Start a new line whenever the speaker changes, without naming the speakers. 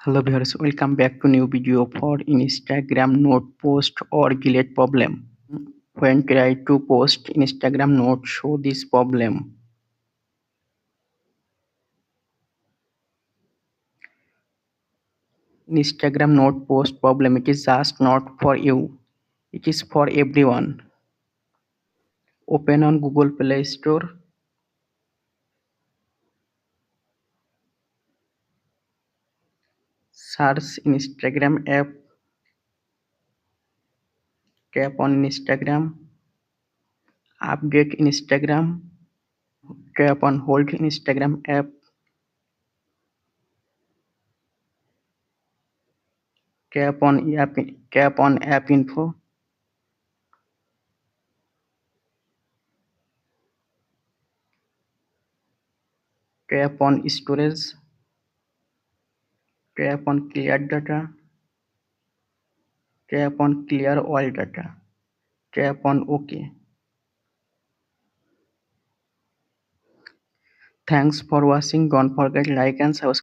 Hello viewers, welcome back to new video for Instagram note post or delete problem. When try to post Instagram note show this problem. Instagram note post problem, it is just not for you. It is for everyone. Open on Google Play Store. Search Instagram app. Tap on Instagram. Update Instagram. Tap on hold Instagram app. Tap on app info. Tap on storage. Tap on clear data. Tap on clear all data. Tap on OK. Thanks for watching. Don't forget like and subscribe.